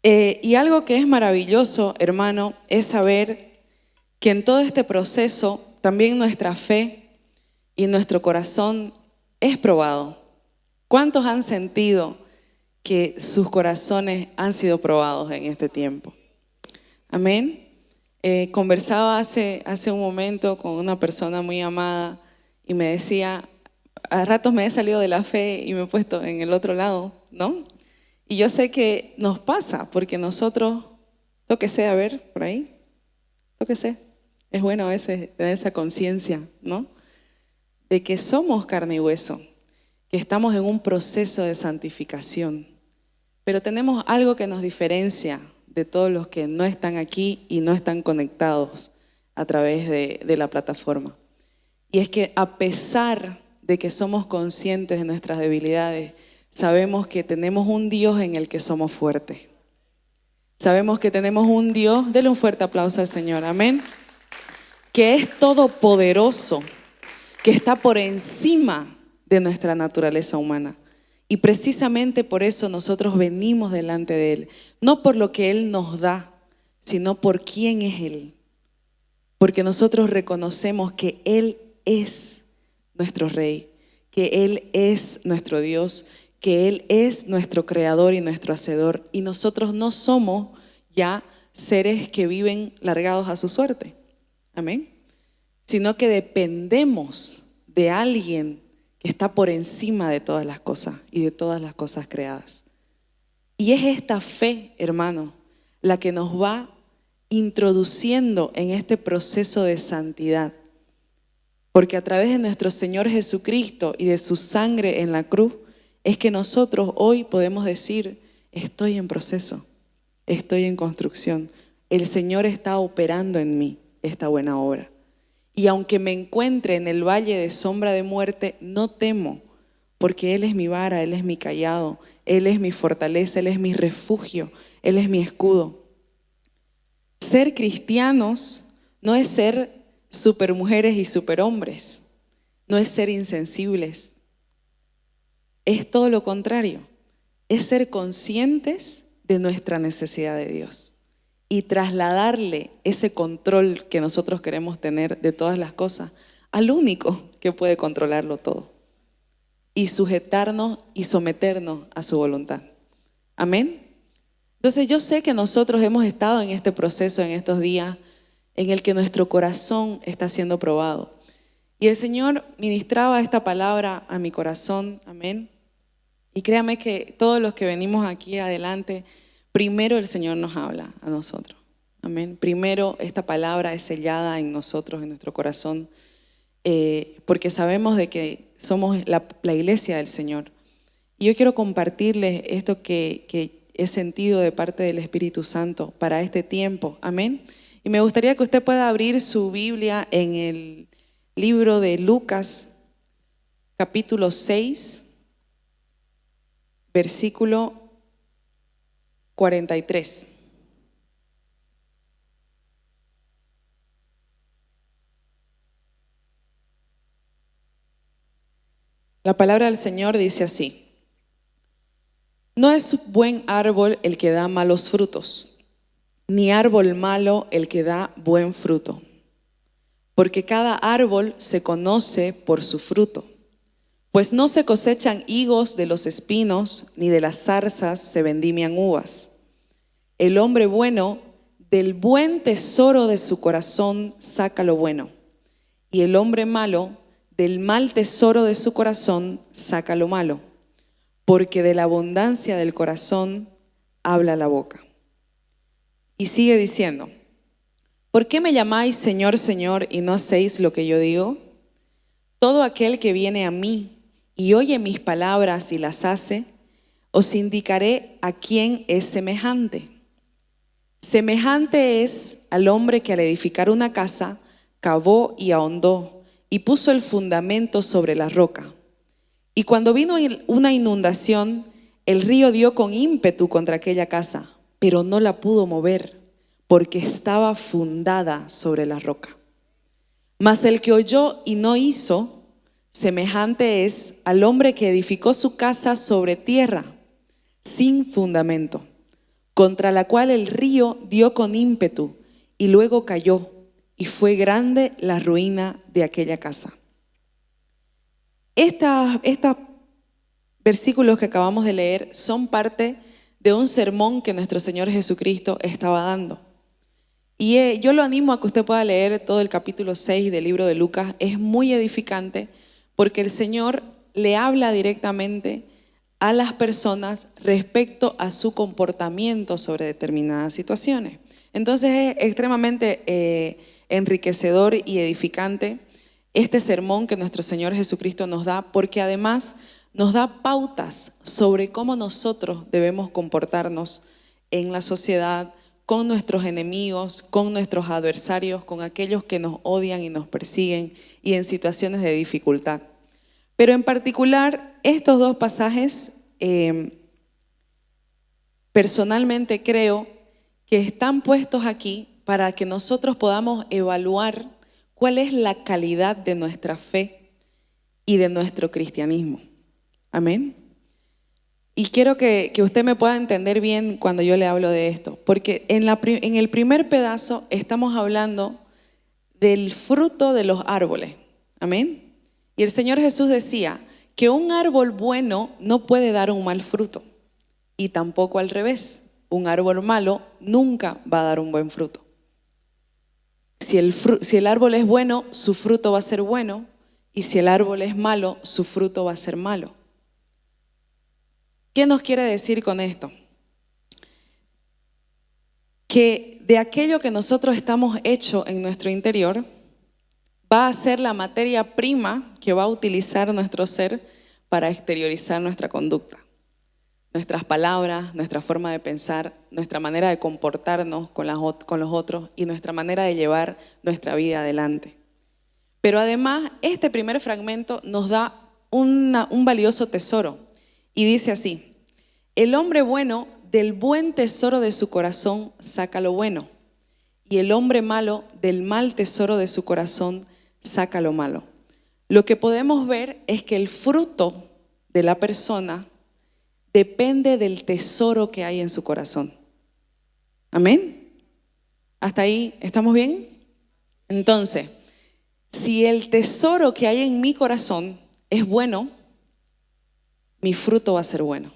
Y algo que es maravilloso, hermano, es saber que en todo este proceso también nuestra fe y nuestro corazón es probado. ¿Cuántos han sentido que sus corazones han sido probados en este tiempo? Amén. Conversaba hace un momento con una persona muy amada y me decía, a ratos me he salido de la fe y me he puesto en el otro lado, ¿no? Y yo sé que nos pasa porque nosotros, tóquese, a ver, por ahí, tóquese. Es bueno a veces tener esa conciencia, ¿no? De que somos carne y hueso, que estamos en un proceso de santificación, pero tenemos algo que nos diferencia de todos los que no están aquí y no están conectados a través de la plataforma. Y es que a pesar de que somos conscientes de nuestras debilidades, sabemos que tenemos un Dios en el que somos fuertes. Sabemos que tenemos un Dios, denle un fuerte aplauso al Señor, amén, que es todopoderoso, que está por encima de nuestra naturaleza humana. Y precisamente por eso nosotros venimos delante de Él, no por lo que Él nos da, sino por quién es Él. Porque nosotros reconocemos que Él es nuestro Rey, que Él es nuestro Dios, que Él es nuestro Creador y nuestro Hacedor. Y nosotros no somos ya seres que viven largados a su suerte. Amén. Sino que dependemos de alguien que está por encima de todas las cosas y de todas las cosas creadas. Y es esta fe, hermano, la que nos va introduciendo en este proceso de santidad. Porque a través de nuestro Señor Jesucristo y de su sangre en la cruz, es que nosotros hoy podemos decir, estoy en proceso, estoy en construcción. El Señor está operando en mí esta buena obra. Y aunque me encuentre en el valle de sombra de muerte, no temo, porque Él es mi vara, Él es mi cayado, Él es mi fortaleza, Él es mi refugio, Él es mi escudo. Ser cristianos no es ser supermujeres y superhombres, no es ser insensibles, es todo lo contrario, es ser conscientes de nuestra necesidad de Dios. Y trasladarle ese control que nosotros queremos tener de todas las cosas al único que puede controlarlo todo. Y sujetarnos y someternos a su voluntad. Amén. Entonces yo sé que nosotros hemos estado en este proceso en estos días en el que nuestro corazón está siendo probado. Y el Señor ministraba esta palabra a mi corazón. Amén. Y créame que todos los que venimos aquí adelante, primero el Señor nos habla a nosotros. Amén. Primero esta palabra es sellada en nosotros, en nuestro corazón, porque sabemos de que somos la iglesia del Señor. Y yo quiero compartirles esto que he sentido de parte del Espíritu Santo para este tiempo. Amén. Y me gustaría que usted pueda abrir su Biblia en el libro de Lucas, capítulo 6, versículo 43. La palabra del Señor dice así: no es buen árbol el que da malos frutos, ni árbol malo el que da buen fruto, porque cada árbol se conoce por su fruto. Pues no se cosechan higos de los espinos, ni de las zarzas se vendimian uvas. El hombre bueno del buen tesoro de su corazón saca lo bueno, y el hombre malo del mal tesoro de su corazón saca lo malo, porque de la abundancia del corazón habla la boca. Y sigue diciendo: ¿por qué me llamáis Señor, Señor, y no hacéis lo que yo digo? Todo aquel que viene a mí y oye mis palabras y las hace, os indicaré a quién es semejante. Semejante es al hombre que al edificar una casa, cavó y ahondó, y puso el fundamento sobre la roca. Y cuando vino una inundación, el río dio con ímpetu contra aquella casa, pero no la pudo mover, porque estaba fundada sobre la roca. Mas el que oyó y no hizo, semejante es al hombre que edificó su casa sobre tierra, sin fundamento. contra la cual el río dio con ímpetu y luego cayó, y fue grande la ruina de aquella casa. Estos versículos que acabamos de leer son parte de un sermón que nuestro Señor Jesucristo estaba dando. Y yo lo animo a que usted pueda leer todo el capítulo 6 del libro de Lucas. Es muy edificante porque el Señor le habla directamente a las personas respecto a su comportamiento sobre determinadas situaciones. Entonces es extremadamente enriquecedor y edificante este sermón que nuestro Señor Jesucristo nos da, porque además nos da pautas sobre cómo nosotros debemos comportarnos en la sociedad, con nuestros enemigos, con nuestros adversarios, con aquellos que nos odian y nos persiguen y en situaciones de dificultad. Pero en particular, estos dos pasajes, personalmente creo que están puestos aquí para que nosotros podamos evaluar cuál es la calidad de nuestra fe y de nuestro cristianismo. Amén. Y quiero que usted me pueda entender bien cuando yo le hablo de esto, porque en el primer pedazo estamos hablando del fruto de los árboles. Amén. Y el Señor Jesús decía que un árbol bueno no puede dar un mal fruto, y tampoco al revés. Un árbol malo nunca va a dar un buen fruto. Si el árbol es bueno, su fruto va a ser bueno, y si el árbol es malo, su fruto va a ser malo. ¿Qué nos quiere decir con esto? Que de aquello que nosotros estamos hechos en nuestro interior, va a ser la materia prima que va a utilizar nuestro ser para exteriorizar nuestra conducta. Nuestras palabras, nuestra forma de pensar, nuestra manera de comportarnos con los otros y nuestra manera de llevar nuestra vida adelante. Pero además, este primer fragmento nos da un valioso tesoro. Y dice así: el hombre bueno del buen tesoro de su corazón saca lo bueno, y el hombre malo del mal tesoro de su corazón saca lo malo. Lo que podemos ver es que el fruto de la persona depende del tesoro que hay en su corazón. Amén. ¿Hasta ahí estamos bien? Entonces, si el tesoro que hay en mi corazón es bueno, mi fruto va a ser bueno.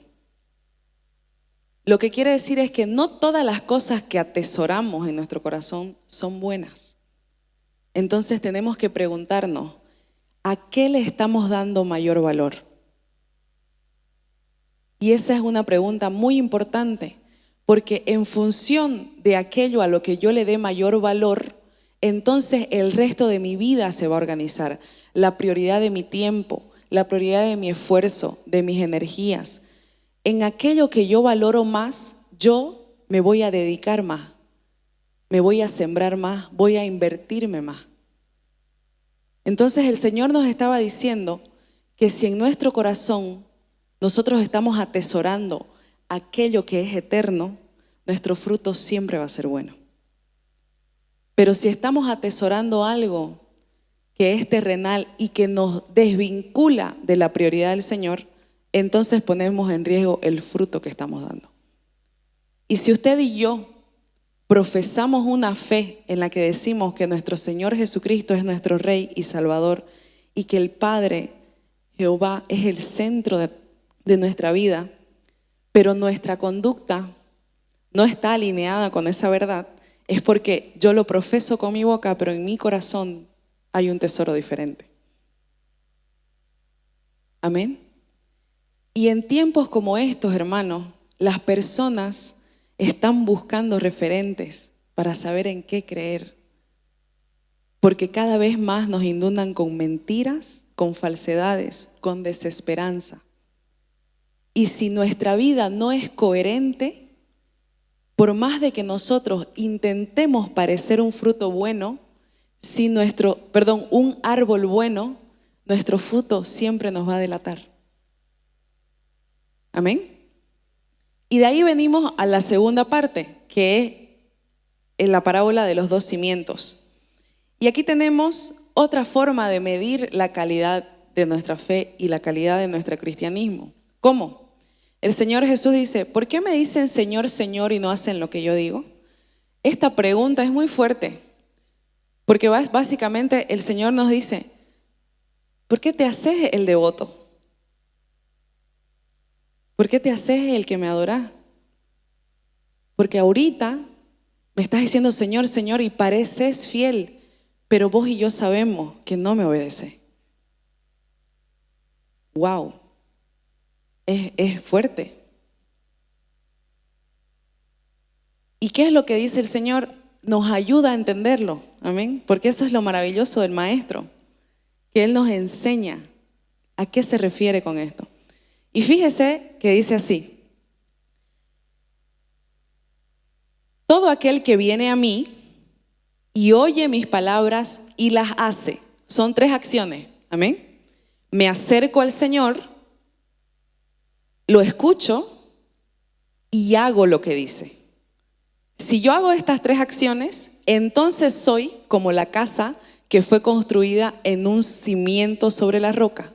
Lo que quiere decir es que no todas las cosas que atesoramos en nuestro corazón son buenas. Entonces tenemos que preguntarnos, ¿a qué le estamos dando mayor valor? Y esa es una pregunta muy importante, porque en función de aquello a lo que yo le dé mayor valor, entonces el resto de mi vida se va a organizar. La prioridad de mi tiempo, la prioridad de mi esfuerzo, de mis energías. En aquello que yo valoro más, yo me voy a dedicar más, me voy a sembrar más, voy a invertirme más. Entonces el Señor nos estaba diciendo que si en nuestro corazón nosotros estamos atesorando aquello que es eterno, nuestro fruto siempre va a ser bueno. Pero si estamos atesorando algo que es terrenal y que nos desvincula de la prioridad del Señor, entonces ponemos en riesgo el fruto que estamos dando. Y si usted y yo profesamos una fe en la que decimos que nuestro Señor Jesucristo es nuestro Rey y Salvador, y que el Padre Jehová es el centro de nuestra vida, pero nuestra conducta no está alineada con esa verdad, es porque yo lo profeso con mi boca, pero en mi corazón hay un tesoro diferente. Amén. Y en tiempos como estos, hermanos, las personas están buscando referentes para saber en qué creer, porque cada vez más nos inundan con mentiras, con falsedades, con desesperanza. Y si nuestra vida no es coherente, por más de que nosotros intentemos parecer un fruto bueno, si un árbol bueno, nuestro fruto siempre nos va a delatar. Amén. Y de ahí venimos a la segunda parte, que es en la parábola de los dos cimientos. Y aquí tenemos otra forma de medir la calidad de nuestra fe y la calidad de nuestro cristianismo. ¿Cómo? el Señor Jesús dice, ¿por qué me dicen Señor, Señor y no hacen lo que yo digo? Esta pregunta es muy fuerte, porque básicamente el Señor nos dice, ¿por qué te haces el devoto? ¿Por qué te haces el que me adora? Porque ahorita me estás diciendo Señor, Señor y pareces fiel, pero vos y yo sabemos que no me obedece. Wow, es fuerte. ¿Y qué es lo que dice el Señor? Nos ayuda a entenderlo, amén, porque eso es lo maravilloso del Maestro, que Él nos enseña a qué se refiere con esto. Y fíjese que dice así, todo aquel que viene a mí y oye mis palabras y las hace, son 3 acciones, amén. Me acerco al Señor, lo escucho y hago lo que dice. Si yo hago estas 3 acciones, entonces soy como la casa que fue construida en un cimiento sobre la roca,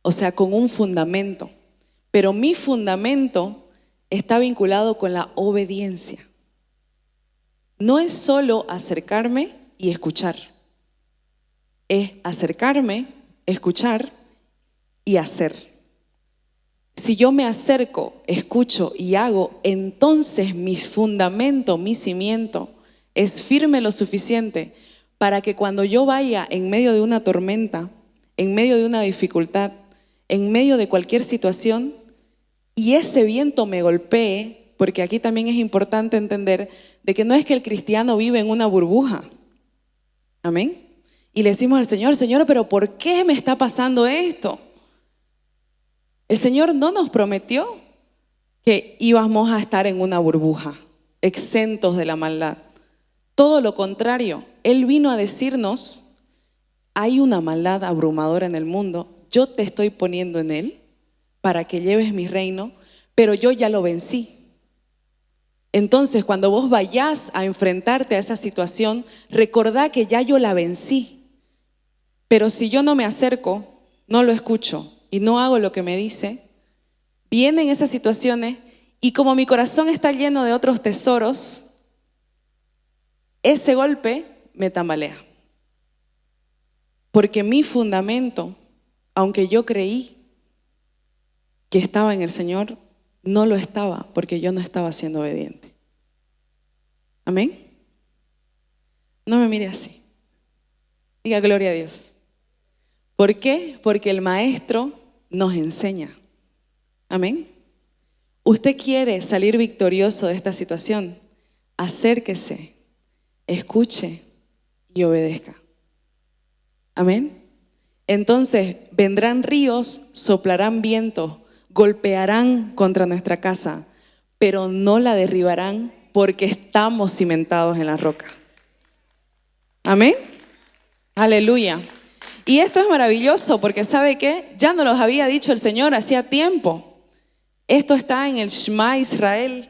o sea, con un fundamento. Pero mi fundamento está vinculado con la obediencia. No es solo acercarme y escuchar, es acercarme, escuchar y hacer. Si yo me acerco, escucho y hago, entonces mi fundamento, mi cimiento es firme lo suficiente para que cuando yo vaya en medio de una tormenta, en medio de una dificultad, en medio de cualquier situación y ese viento me golpee, porque aquí también es importante entender de que no es que el cristiano vive en una burbuja. Amén. Y le decimos al Señor, Señor, pero ¿por qué me está pasando esto? El Señor no nos prometió que íbamos a estar en una burbuja, exentos de la maldad. Todo lo contrario, Él vino a decirnos, hay una maldad abrumadora en el mundo, yo te estoy poniendo en él para que lleves mi reino, pero yo ya lo vencí. Entonces, cuando vos vayas a enfrentarte a esa situación, recordá que ya yo la vencí. Pero si yo no me acerco, no lo escucho y no hago lo que me dice, vienen esas situaciones y como mi corazón está lleno de otros tesoros, ese golpe me tambalea. Porque mi fundamento, aunque yo creí que estaba en el Señor, no lo estaba porque yo no estaba siendo obediente. Amén. No me mire así. Diga gloria a Dios. ¿Por qué? Porque el Maestro nos enseña. Amén. Usted quiere salir victorioso de esta situación. Acérquese, escuche y obedezca. Amén. Entonces vendrán ríos, soplarán vientos, golpearán contra nuestra casa, pero no la derribarán porque estamos cimentados en la roca. Amén. Aleluya. Y esto es maravilloso porque ¿sabe qué? Ya nos los había dicho el Señor hacía tiempo. Esto está en el Shema Israel.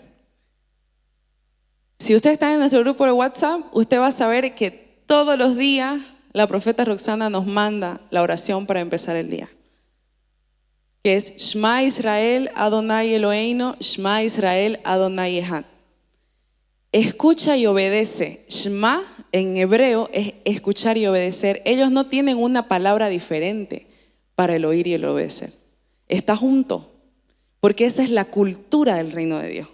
Si usted está en nuestro grupo de WhatsApp, usted va a saber que todos los días la profeta Roxana nos manda la oración para empezar el día. Que es Shema Israel, Adonai Eloheinu, Shema Israel, Adonai Echad. Escucha y obedece. Shema en hebreo es escuchar y obedecer. Ellos no tienen una palabra diferente para el oír y el obedecer. Está junto, porque esa es la cultura del reino de Dios.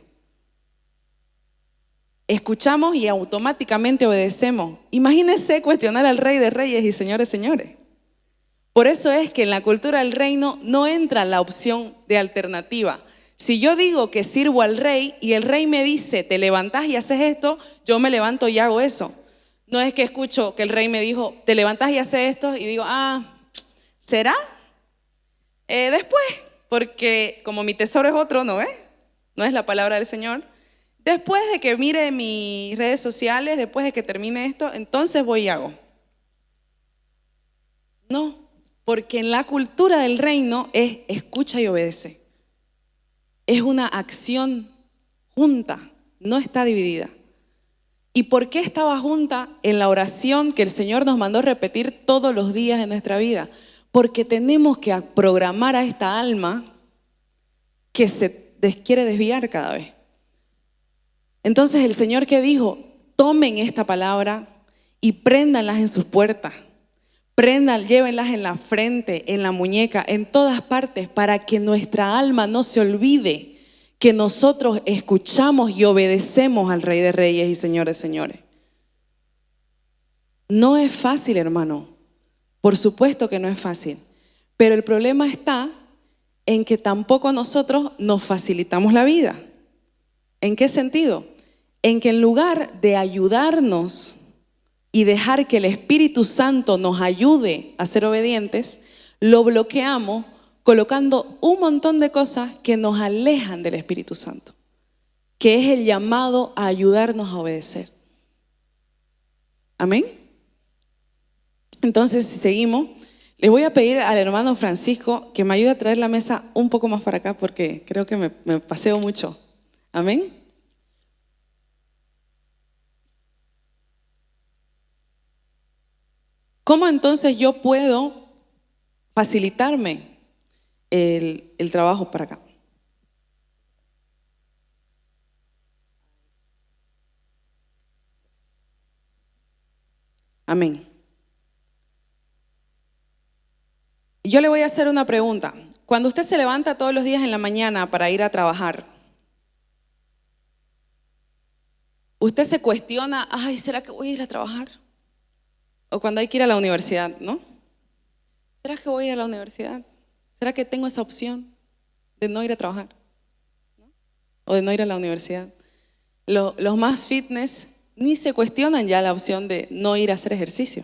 Escuchamos y automáticamente obedecemos. Imagínense cuestionar al Rey de Reyes y Señores, señores. Por eso es que en la cultura del reino no entra la opción de alternativa. Si yo digo que sirvo al rey y el rey me dice, te levantás y haces esto, yo me levanto y hago eso. No es que escucho que el rey me dijo, te levantás y haces esto y digo, ¿será? Después, porque como mi tesoro es otro, ¿no es? No es la palabra del Señor. Después de que mire mis redes sociales, después de que termine esto, entonces voy y hago. No, porque en la cultura del reino es escucha y obedece. Es una acción junta, no está dividida. ¿Y por qué estaba junta? En la oración que el Señor nos mandó repetir todos los días de nuestra vida. Porque tenemos que programar a esta alma que quiere desviar cada vez. Entonces el Señor, ¿qué dijo? Tomen esta palabra y préndanlas en sus puertas. Llévenlas en la frente, en la muñeca, en todas partes, para que nuestra alma no se olvide que nosotros escuchamos y obedecemos al Rey de Reyes y Señor de Señores. No es fácil, hermano. Por supuesto que no es fácil. Pero el problema está en que tampoco nosotros nos facilitamos la vida. ¿En qué sentido? En que en lugar de ayudarnos y dejar que el Espíritu Santo nos ayude a ser obedientes, lo bloqueamos colocando un montón de cosas que nos alejan del Espíritu Santo, que es el llamado a ayudarnos a obedecer. Amén. Entonces, si seguimos, les voy a pedir al hermano Francisco que me ayude a traer la mesa un poco más para acá porque creo que me paseo mucho. Amén. ¿Cómo entonces yo puedo facilitarme el trabajo para acá? Amén. Yo le voy a hacer una pregunta. Cuando usted se levanta todos los días en la mañana para ir a trabajar, usted se cuestiona, ay, ¿será que voy a ir a trabajar? O cuando hay que ir a la universidad, ¿no? ¿Será que voy a ir a la universidad? ¿Será que tengo esa opción de no ir a trabajar? ¿No? O de no ir a la universidad. Los más fitness ni se cuestionan ya la opción de no ir a hacer ejercicio.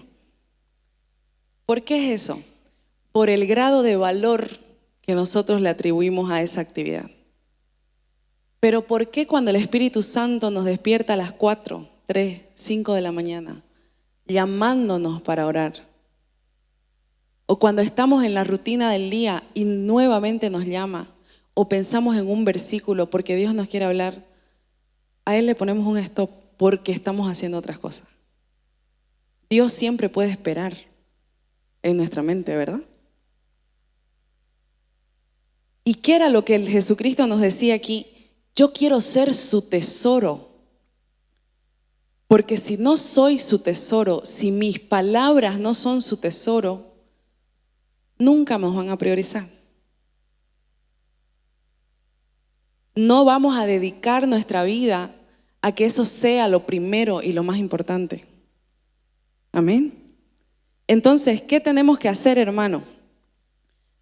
¿Por qué es eso? Por el grado de valor que nosotros le atribuimos a esa actividad. Pero ¿por qué cuando el Espíritu Santo nos despierta a las 4, 3, 5 de la mañana, llamándonos para orar? O cuando estamos en la rutina del día y nuevamente nos llama, o pensamos en un versículo porque Dios nos quiere hablar, a Él le ponemos un stop porque estamos haciendo otras cosas. Dios siempre puede esperar en nuestra mente, ¿verdad? ¿Y qué era lo que el Jesucristo nos decía aquí? Yo quiero ser su tesoro. Porque si no soy su tesoro, si mis palabras no son su tesoro, nunca nos van a priorizar. No vamos a dedicar nuestra vida a que eso sea lo primero y lo más importante. Amén. Entonces, ¿qué tenemos que hacer, hermano?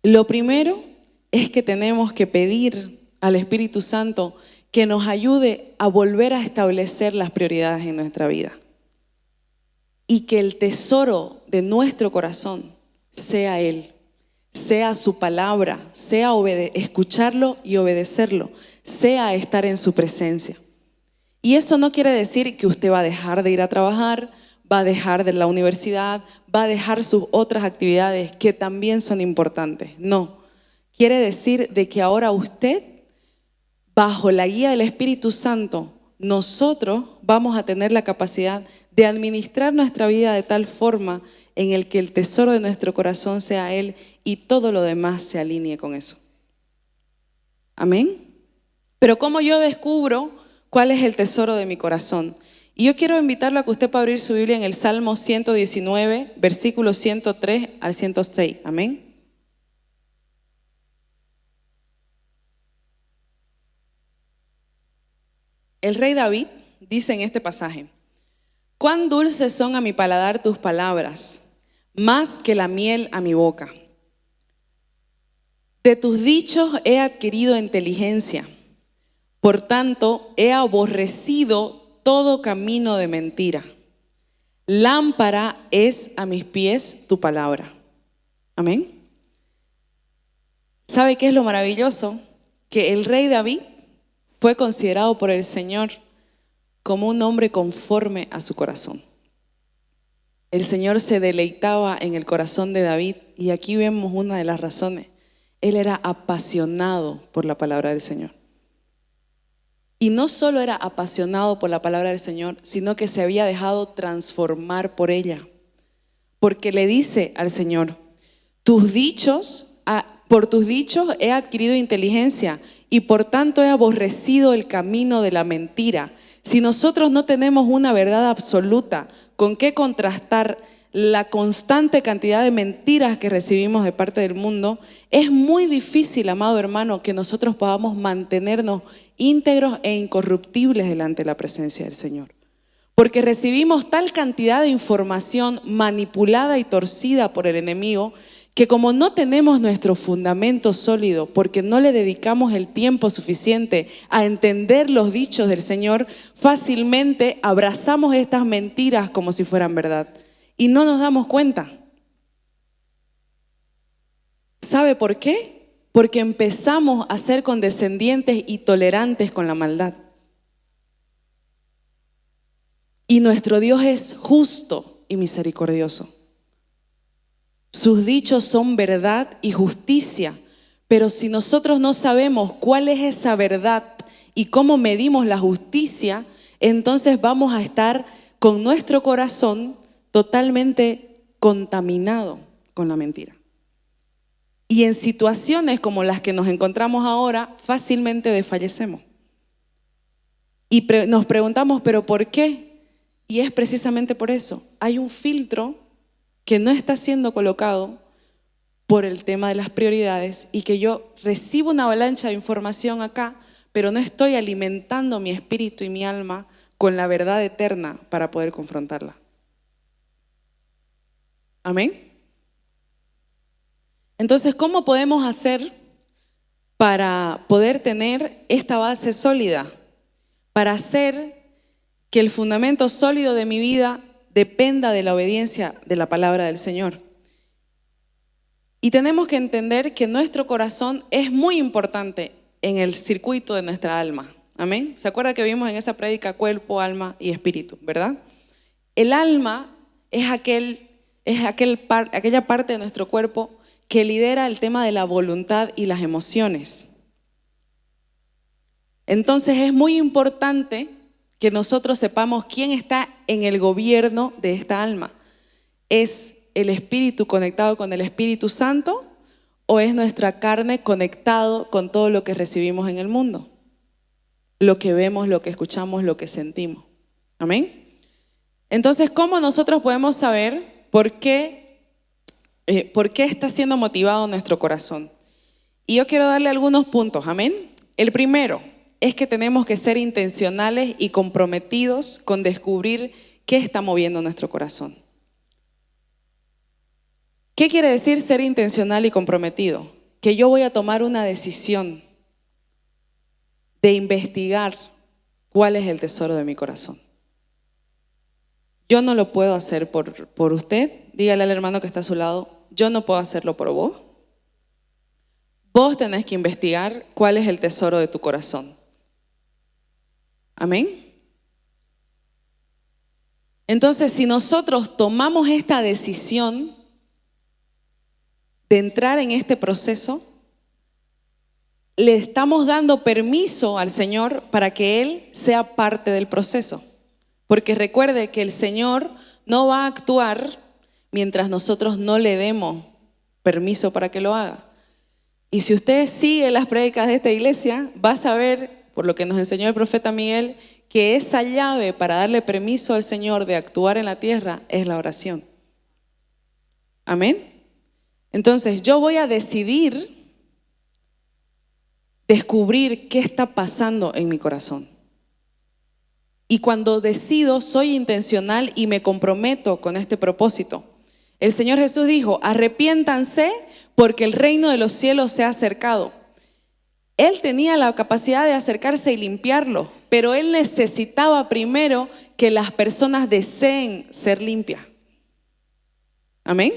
Lo primero es que tenemos que pedir al Espíritu Santo que nos ayude a volver a establecer las prioridades en nuestra vida. Y que el tesoro de nuestro corazón sea Él, sea su palabra, sea escucharlo y obedecerlo, sea estar en su presencia. Y eso no quiere decir que usted va a dejar de ir a trabajar, va a dejar de la universidad, va a dejar sus otras actividades que también son importantes. No, quiere decir de que ahora usted, bajo la guía del Espíritu Santo, nosotros vamos a tener la capacidad de administrar nuestra vida de tal forma en el que el tesoro de nuestro corazón sea Él y todo lo demás se alinee con eso. Amén. Pero ¿cómo yo descubro cuál es el tesoro de mi corazón? Y yo quiero invitarlo a que usted pueda abrir su Biblia en el Salmo 119, versículos 103 al 106. Amén. El rey David dice en este pasaje: cuán dulces son a mi paladar tus palabras, más que la miel a mi boca. De tus dichos he adquirido inteligencia, por tanto he aborrecido todo camino de mentira. Lámpara es a mis pies tu palabra. Amén. ¿Sabe qué es lo maravilloso? Que el rey David fue considerado por el Señor como un hombre conforme a su corazón. El Señor se deleitaba en el corazón de David y aquí vemos una de las razones. Él era apasionado por la palabra del Señor. Y no solo era apasionado por la palabra del Señor, sino que se había dejado transformar por ella. Porque le dice al Señor: por tus dichos he adquirido inteligencia y por tanto he aborrecido el camino de la mentira. Si nosotros no tenemos una verdad absoluta con qué contrastar la constante cantidad de mentiras que recibimos de parte del mundo, es muy difícil, amado hermano, que nosotros podamos mantenernos íntegros e incorruptibles delante de la presencia del Señor. Porque recibimos tal cantidad de información manipulada y torcida por el enemigo, que como no tenemos nuestro fundamento sólido, porque no le dedicamos el tiempo suficiente a entender los dichos del Señor, fácilmente abrazamos estas mentiras como si fueran verdad y no nos damos cuenta. ¿Sabe por qué? Porque empezamos a ser condescendientes y tolerantes con la maldad. Y nuestro Dios es justo y misericordioso. Sus dichos son verdad y justicia, pero si nosotros no sabemos cuál es esa verdad y cómo medimos la justicia, entonces vamos a estar con nuestro corazón totalmente contaminado con la mentira. Y en situaciones como las que nos encontramos ahora, fácilmente desfallecemos. Y nos preguntamos, ¿pero por qué? Y es precisamente por eso. Hay un filtro que no está siendo colocado por el tema de las prioridades y que yo recibo una avalancha de información acá, pero no estoy alimentando mi espíritu y mi alma con la verdad eterna para poder confrontarla. Amén. Entonces, ¿cómo podemos hacer para poder tener esta base sólida? Para hacer que el fundamento sólido de mi vida dependa de la obediencia de la palabra del Señor. Y tenemos que entender que nuestro corazón es muy importante en el circuito de nuestra alma. Amén. ¿Se acuerda que vimos en esa prédica cuerpo, alma y espíritu, verdad? El alma es aquella parte de nuestro cuerpo que lidera el tema de la voluntad y las emociones. Entonces es muy importante que nosotros sepamos quién está en el gobierno de esta alma. ¿Es el espíritu conectado con el Espíritu Santo o es nuestra carne conectado con todo lo que recibimos en el mundo? Lo que vemos, lo que escuchamos, lo que sentimos. Amén. Entonces, ¿cómo nosotros podemos saber por qué está siendo motivado nuestro corazón? Y yo quiero darle algunos puntos. Amén. El primero es que tenemos que ser intencionales y comprometidos con descubrir qué está moviendo nuestro corazón. ¿Qué quiere decir ser intencional y comprometido? Que yo voy a tomar una decisión de investigar cuál es el tesoro de mi corazón. Yo no lo puedo hacer por usted. Dígale al hermano que está a su lado, yo no puedo hacerlo por vos. Vos tenés que investigar cuál es el tesoro de tu corazón. Amén. Entonces, si nosotros tomamos esta decisión de entrar en este proceso, le estamos dando permiso al Señor para que Él sea parte del proceso. Porque recuerde que el Señor no va a actuar mientras nosotros no le demos permiso para que lo haga. Y si usted sigue las prédicas de esta iglesia, va a saber, por lo que nos enseñó el profeta Miguel, que esa llave para darle permiso al Señor de actuar en la tierra es la oración. Amén. Entonces yo voy a decidir descubrir qué está pasando en mi corazón. Y cuando decido, soy intencional y me comprometo con este propósito. El Señor Jesús dijo, arrepiéntanse porque el reino de los cielos se ha acercado. Él tenía la capacidad de acercarse y limpiarlo, pero Él necesitaba primero que las personas deseen ser limpias. Amén.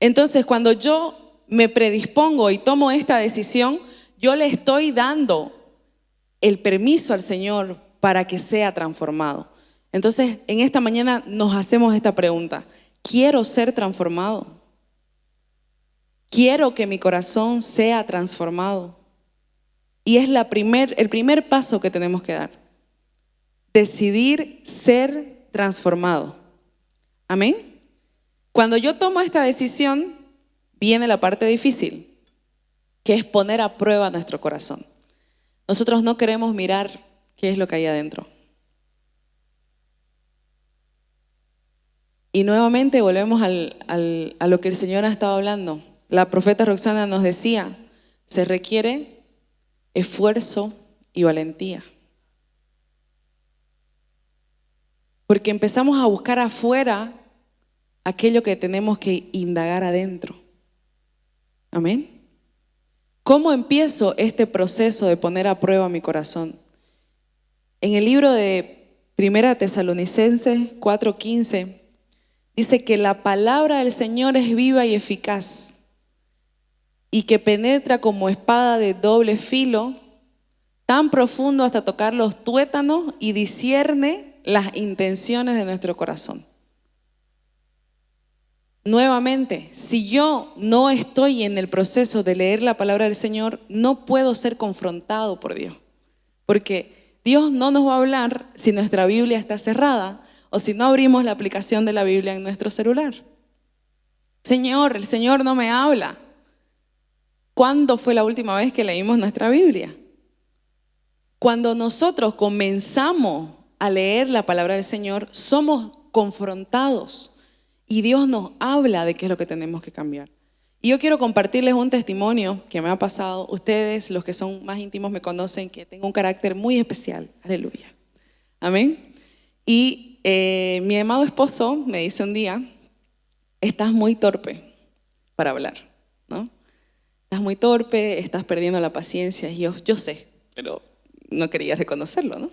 Entonces, cuando yo me predispongo y tomo esta decisión, yo le estoy dando el permiso al Señor para que sea transformado. Entonces, en esta mañana nos hacemos esta pregunta: ¿quiero ser transformado? Quiero que mi corazón sea transformado. Y es el primer paso que tenemos que dar. Decidir ser transformado. Amén. Cuando yo tomo esta decisión, viene la parte difícil, que es poner a prueba nuestro corazón. Nosotros no queremos mirar qué es lo que hay adentro. Y nuevamente volvemos a lo que el Señor ha estado hablando. La profeta Roxana nos decía, se requiere esfuerzo y valentía. Porque empezamos a buscar afuera aquello que tenemos que indagar adentro. Amén. ¿Cómo empiezo este proceso de poner a prueba mi corazón? En el libro de 1 Tesalonicenses 4:15 dice que la palabra del Señor es viva y eficaz y que penetra como espada de doble filo, tan profundo hasta tocar los tuétanos y discierne las intenciones de nuestro corazón. Nuevamente, si yo no estoy en el proceso de leer la palabra del Señor, no puedo ser confrontado por Dios. Porque Dios no nos va a hablar si nuestra Biblia está cerrada o si no abrimos la aplicación de la Biblia en nuestro celular. Señor, el Señor no me habla. ¿Cuándo fue la última vez que leímos nuestra Biblia? Cuando nosotros comenzamos a leer la palabra del Señor, somos confrontados. Y Dios nos habla de qué es lo que tenemos que cambiar. Y yo quiero compartirles un testimonio que me ha pasado. Ustedes, los que son más íntimos, me conocen que tengo un carácter muy especial. Aleluya. Amén. Y mi amado esposo me dice un día, estás muy torpe para hablar, ¿no? Estás muy torpe, estás perdiendo la paciencia. Y yo sé, pero no quería reconocerlo, ¿no?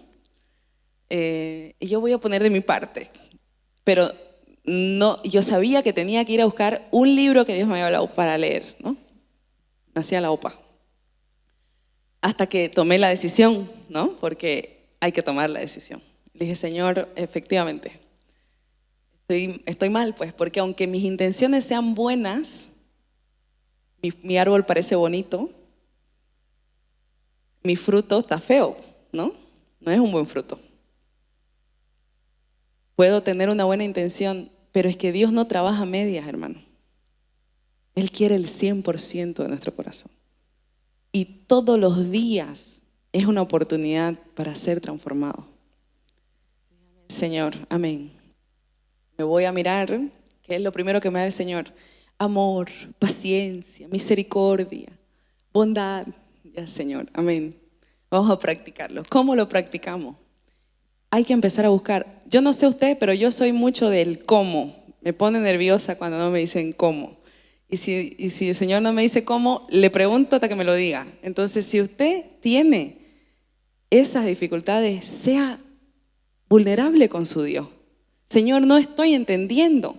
Y yo voy a poner de mi parte, pero no, yo sabía que tenía que ir a buscar un libro que Dios me había hablado para leer, ¿no? Me hacía la OPA. Hasta que tomé la decisión, ¿no? Porque hay que tomar la decisión. Le dije, Señor, efectivamente, estoy mal, pues, porque aunque mis intenciones sean buenas, mi árbol parece bonito, mi fruto está feo, ¿no? No es un buen fruto. Puedo tener una buena intención, pero es que Dios no trabaja a medias, hermano. Él quiere el 100% de nuestro corazón. Y todos los días es una oportunidad para ser transformado. Señor, amén. Me voy a mirar, que es lo primero que me da el Señor. Amor, paciencia, misericordia, bondad. Ya, Señor, amén. Vamos a practicarlo. ¿Cómo lo practicamos? Hay que empezar a buscar. Yo no sé usted, pero yo soy mucho del cómo. Me pone nerviosa cuando no me dicen cómo. Y si el Señor no me dice cómo, le pregunto hasta que me lo diga. Entonces, si usted tiene esas dificultades, sea vulnerable con su Dios. Señor, no estoy entendiendo.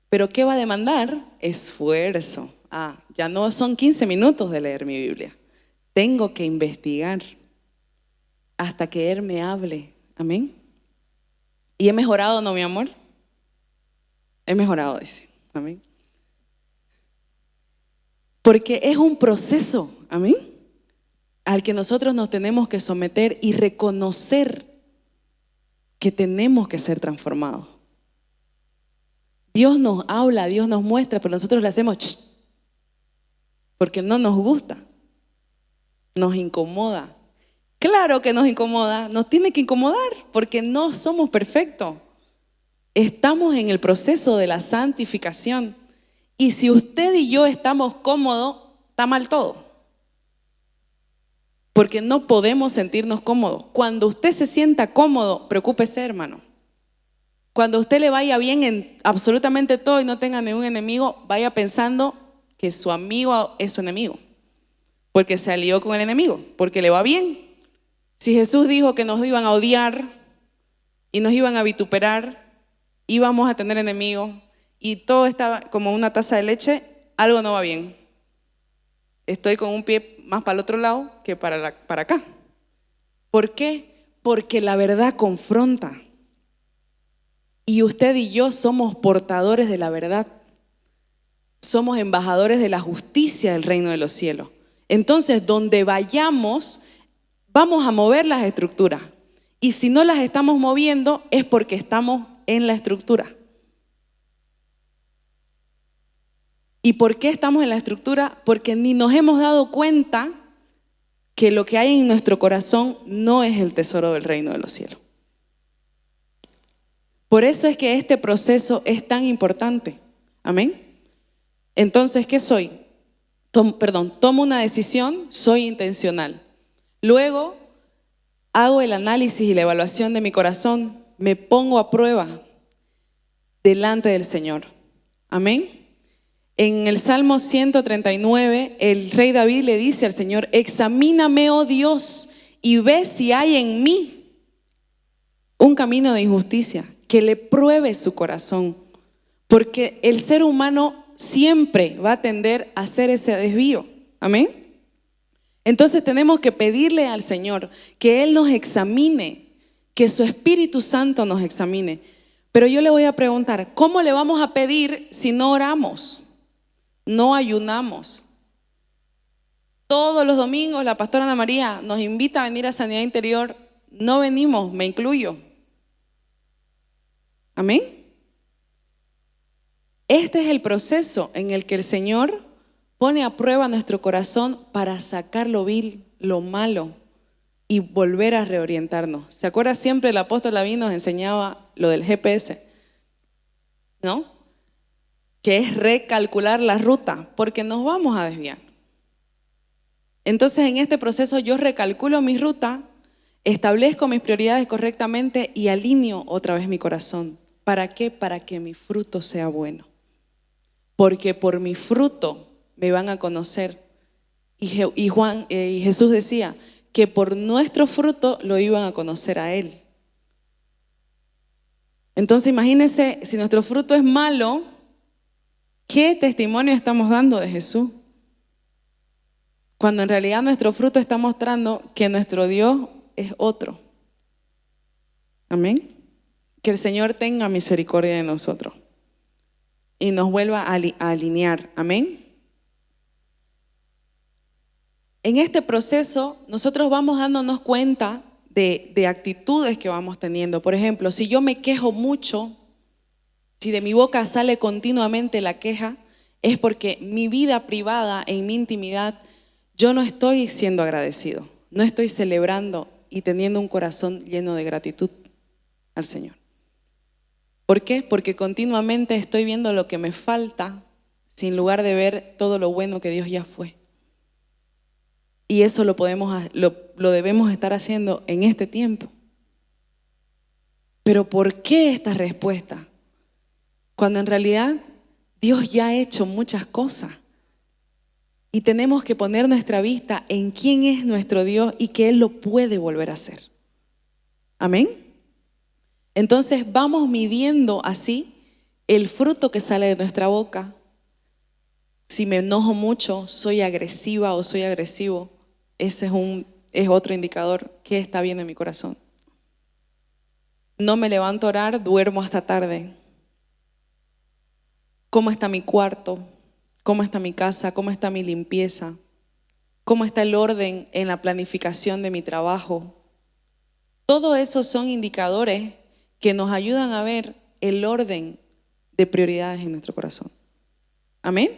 Pero ¿qué va a demandar? Esfuerzo. Ya no son 15 minutos de leer mi Biblia. Tengo que investigar hasta que Él me hable. Amén. ¿Y he mejorado, no, mi amor? He mejorado, dice. Amén. Porque es un proceso, amén, al que nosotros nos tenemos que someter y reconocer que tenemos que ser transformados. Dios nos habla, Dios nos muestra, pero nosotros le hacemos porque no nos gusta, nos incomoda. Claro que nos incomoda, nos tiene que incomodar porque no somos perfectos. Estamos en el proceso de la santificación. Y si usted y yo estamos cómodos, está mal todo. Porque no podemos sentirnos cómodos. Cuando usted se sienta cómodo, preocúpese, hermano. Cuando a usted le vaya bien en absolutamente todo y no tenga ningún enemigo, vaya pensando que su amigo es su enemigo. Porque se alió con el enemigo, porque le va bien. Si Jesús dijo que nos iban a odiar y nos iban a vituperar, íbamos a tener enemigos y todo estaba como una taza de leche, algo no va bien. Estoy con un pie más para el otro lado que para acá. ¿Por qué? Porque la verdad confronta. Y usted y yo somos portadores de la verdad. Somos embajadores de la justicia del reino de los cielos. Entonces, donde vayamos, vamos a mover las estructuras. Y si no las estamos moviendo, es porque estamos en la estructura. ¿Y por qué estamos en la estructura? Porque ni nos hemos dado cuenta que lo que hay en nuestro corazón no es el tesoro del reino de los cielos. Por eso es que este proceso es tan importante. Amén. Entonces, ¿qué soy? Tomo una decisión, soy intencional. Luego, hago el análisis y la evaluación de mi corazón, me pongo a prueba delante del Señor. Amén. En el Salmo 139, el rey David le dice al Señor: examíname, oh Dios, y ve si hay en mí un camino de injusticia, que le pruebe su corazón. Porque el ser humano siempre va a tender a hacer ese desvío. Amén. Entonces tenemos que pedirle al Señor que Él nos examine, que su Espíritu Santo nos examine. Pero yo le voy a preguntar, ¿cómo le vamos a pedir si no oramos? No ayunamos. Todos los domingos la pastora Ana María nos invita a venir a Sanidad Interior. No venimos, me incluyo. Amén. Este es el proceso en el que el Señor pone a prueba nuestro corazón para sacar lo vil, lo malo y volver a reorientarnos. ¿Se acuerda? Siempre el apóstol David nos enseñaba lo del GPS, ¿no? Que es recalcular la ruta, porque nos vamos a desviar. Entonces, en este proceso yo recalculo mi ruta, establezco mis prioridades correctamente y alineo otra vez mi corazón. ¿Para qué? Para que mi fruto sea bueno. Porque por mi fruto me van a conocer. Y Jesús decía que por nuestro fruto lo iban a conocer a Él. Entonces, imagínense, si nuestro fruto es malo, ¿qué testimonio estamos dando de Jesús? Cuando en realidad nuestro fruto está mostrando que nuestro Dios es otro. Amén. Que el Señor tenga misericordia de nosotros y nos vuelva a alinear. Amén. En este proceso nosotros vamos dándonos cuenta de actitudes que vamos teniendo. Por ejemplo, si yo me quejo mucho, si de mi boca sale continuamente la queja, es porque mi vida privada, en mi intimidad, yo no estoy siendo agradecido, no estoy celebrando y teniendo un corazón lleno de gratitud al Señor. ¿Por qué? Porque continuamente estoy viendo lo que me falta sin lugar de ver todo lo bueno que Dios ya fue. Y eso lo debemos estar haciendo en este tiempo. Pero ¿por qué esta respuesta? Cuando en realidad Dios ya ha hecho muchas cosas. Y tenemos que poner nuestra vista en quién es nuestro Dios y que Él lo puede volver a hacer. Amén. Entonces vamos midiendo así el fruto que sale de nuestra boca. Si me enojo mucho, soy agresiva o soy agresivo, ese es otro indicador que está bien en mi corazón. No me levanto a orar, duermo hasta tarde. ¿Cómo está mi cuarto? ¿Cómo está mi casa? ¿Cómo está mi limpieza? ¿Cómo está el orden en la planificación de mi trabajo? Todo eso son indicadores que nos ayudan a ver el orden de prioridades en nuestro corazón. Amén.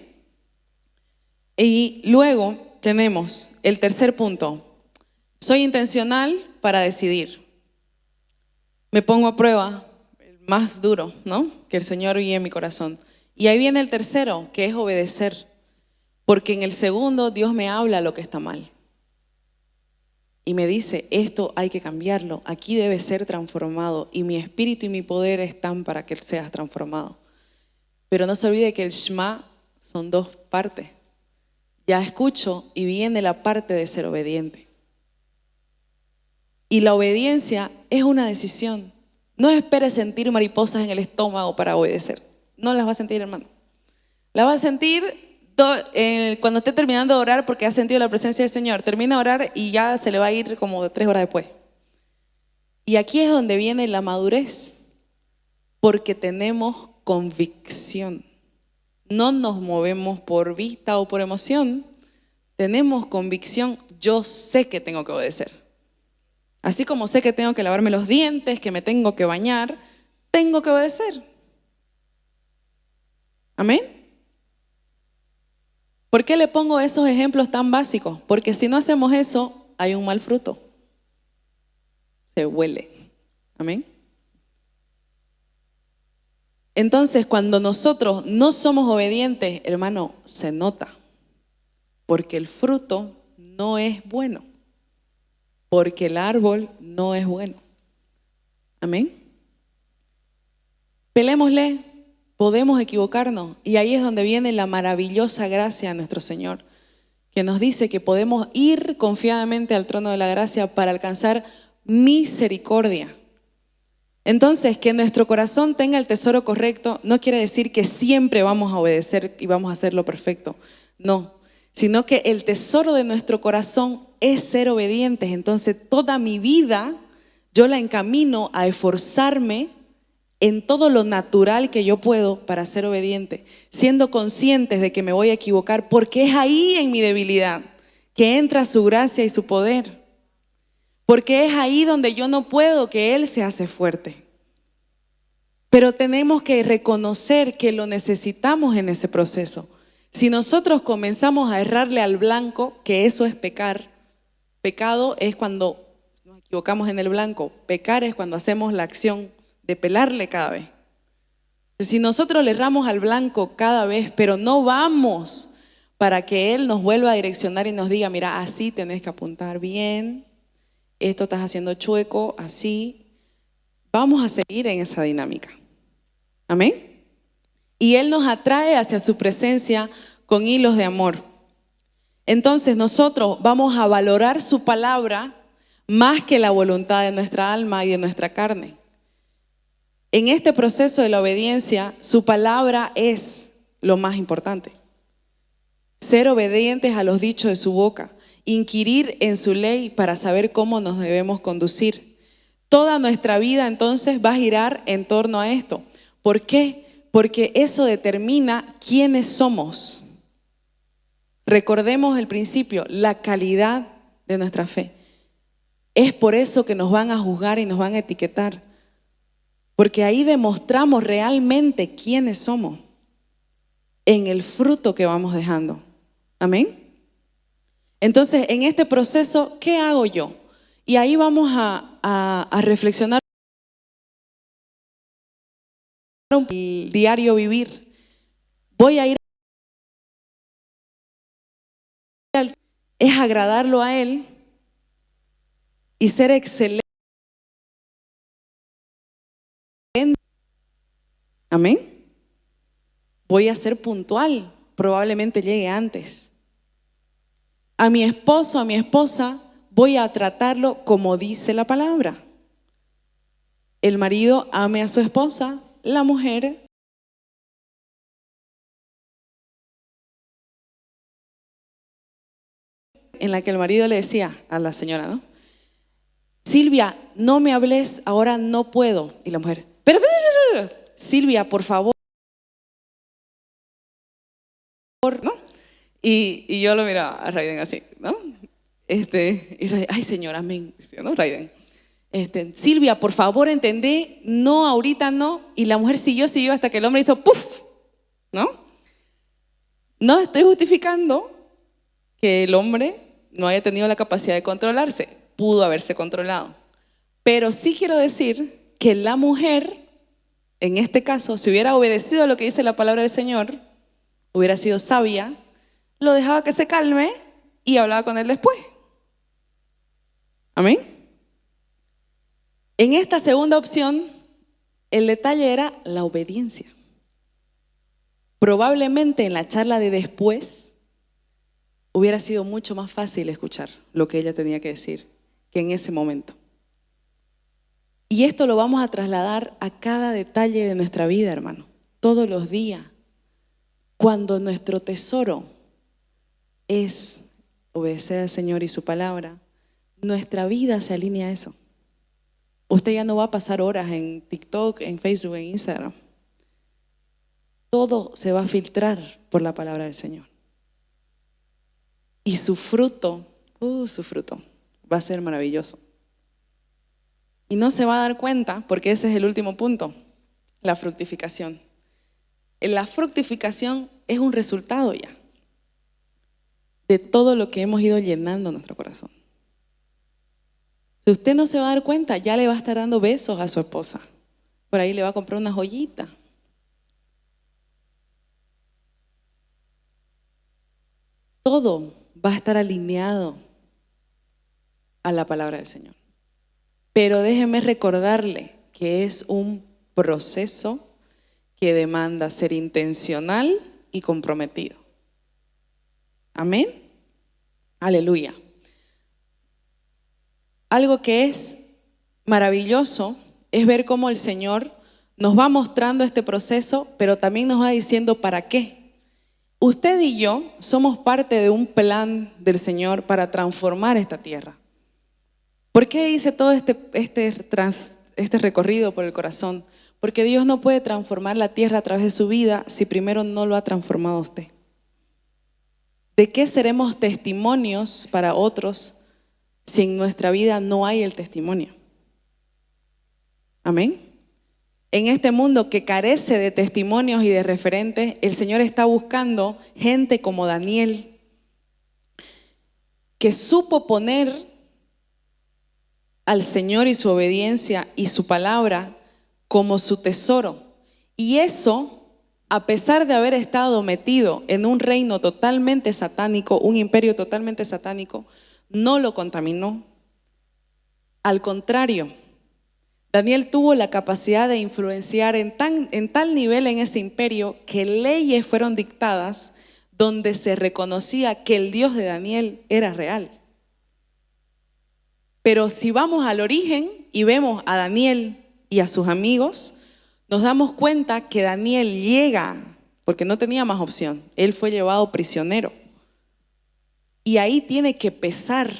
Y luego tenemos el tercer punto. Soy intencional para decidir. Me pongo a prueba, el más duro, ¿no? Que el Señor guíe mi corazón. Y ahí viene el tercero, que es obedecer. Porque en el segundo Dios me habla lo que está mal. Y me dice, esto hay que cambiarlo, aquí debe ser transformado. Y mi espíritu y mi poder están para que seas transformado. Pero no se olvide que el Shema son dos partes. Ya escucho y viene la parte de ser obediente. Y la obediencia es una decisión. No esperes sentir mariposas en el estómago para obedecer. No las va a sentir, hermano. Las va a sentir cuando esté terminando de orar porque ha sentido la presencia del Señor. Termina de orar y ya se le va a ir como 3 horas después. Y aquí es donde viene la madurez. Porque tenemos convicción. No nos movemos por vista o por emoción. Tenemos convicción. Yo sé que tengo que obedecer. Así como sé que tengo que lavarme los dientes, que me tengo que bañar, tengo que obedecer. Amén. ¿Por qué le pongo esos ejemplos tan básicos? Porque si no hacemos eso, hay un mal fruto. Se huele. Amén. Entonces, cuando nosotros no somos obedientes, hermano, se nota. Porque el fruto no es bueno. Porque el árbol no es bueno. Amén. Pelémosle, podemos equivocarnos. Y ahí es donde viene la maravillosa gracia de nuestro Señor, que nos dice que podemos ir confiadamente al trono de la gracia para alcanzar misericordia. Entonces, que nuestro corazón tenga el tesoro correcto no quiere decir que siempre vamos a obedecer y vamos a hacer lo perfecto. No, sino que el tesoro de nuestro corazón es ser obedientes. Entonces, toda mi vida yo la encamino a esforzarme en todo lo natural que yo puedo para ser obediente, siendo conscientes de que me voy a equivocar, porque es ahí en mi debilidad que entra su gracia y su poder. Porque es ahí donde yo no puedo, que Él se hace fuerte. Pero tenemos que reconocer que lo necesitamos en ese proceso. Si nosotros comenzamos a errarle al blanco, que eso es pecar. Pecado es cuando nos equivocamos en el blanco. Pecar es cuando hacemos la acción de pelarle cada vez. Si nosotros le erramos al blanco cada vez, pero no vamos para que Él nos vuelva a direccionar y nos diga, mira, así tenés que apuntar bien, esto estás haciendo chueco, así, vamos a seguir en esa dinámica. Amén. Y Él nos atrae hacia su presencia con hilos de amor. Entonces nosotros vamos a valorar su palabra más que la voluntad de nuestra alma y de nuestra carne. En este proceso de la obediencia, su palabra es lo más importante. Ser obedientes a los dichos de su boca, inquirir en su ley para saber cómo nos debemos conducir. Toda nuestra vida entonces va a girar en torno a esto. ¿Por qué? Porque eso determina quiénes somos. Recordemos el principio, la calidad de nuestra fe. Es por eso que nos van a juzgar y nos van a etiquetar. Porque ahí demostramos realmente quiénes somos en el fruto que vamos dejando. Amén. Entonces, en este proceso, ¿qué hago yo? Y ahí vamos a reflexionar el diario vivir. Voy a ir es agradarlo a Él y ser excelente. Amén. Voy a ser puntual, probablemente llegue antes. A mi esposo, a mi esposa, voy a tratarlo como dice la palabra. El marido ame a su esposa, la mujer en la que el marido le decía a la señora, ¿no? Silvia, no me hables, ahora no puedo. Y la mujer, pero, Silvia, por favor, ¿no? Y yo lo miraba a Raiden así, ¿no? Y Raiden, ay señor, amén, ¿no? Raiden. Silvia, por favor, entendé, no, ahorita no. Y la mujer siguió hasta que el hombre hizo ¡puf! ¿No? No estoy justificando que el hombre no haya tenido la capacidad de controlarse, pudo haberse controlado. Pero sí quiero decir que la mujer, en este caso, si hubiera obedecido a lo que dice la palabra del Señor, hubiera sido sabia, lo dejaba que se calme y hablaba con él después. Amén. En esta segunda opción, el detalle era la obediencia. Probablemente en la charla de después hubiera sido mucho más fácil escuchar lo que ella tenía que decir que en ese momento. Y esto lo vamos a trasladar a cada detalle de nuestra vida, hermano, todos los días. Cuando nuestro tesoro es obedecer al Señor y su palabra, nuestra vida se alinea a eso. Usted ya no va a pasar horas en TikTok, en Facebook, en Instagram. Todo se va a filtrar por la palabra del Señor. Y su fruto va a ser maravilloso. Y no se va a dar cuenta, porque ese es el último punto, la fructificación. La fructificación es un resultado ya. de todo lo que hemos ido llenando nuestro corazón. Si usted no se va a dar cuenta, ya le va a estar dando besos a su esposa. Por ahí le va a comprar una joyita. Todo va a estar alineado a la palabra del Señor. Pero déjeme recordarle que es un proceso que demanda ser intencional y comprometido. Amén. Aleluya. Algo que es maravilloso es ver cómo el Señor nos va mostrando este proceso, pero también nos va diciendo para qué. Usted y yo somos parte de un plan del Señor para transformar esta tierra. ¿Por qué hice todo este recorrido por el corazón? Porque Dios no puede transformar la tierra a través de su vida si primero no lo ha transformado usted. ¿De qué seremos testimonios para otros si en nuestra vida no hay el testimonio? Amén. En este mundo que carece de testimonios y de referentes, el Señor está buscando gente como Daniel, que supo poner al Señor y su obediencia y su palabra como su tesoro. Y eso, a pesar de haber estado metido en un reino totalmente satánico, un imperio totalmente satánico, no lo contaminó. Al contrario, Daniel tuvo la capacidad de influenciar en tal nivel en ese imperio que leyes fueron dictadas donde se reconocía que el Dios de Daniel era real. Pero si vamos al origen y vemos a Daniel y a sus amigos, nos damos cuenta que Daniel llega, porque no tenía más opción, él fue llevado prisionero. Y ahí tiene que pesar,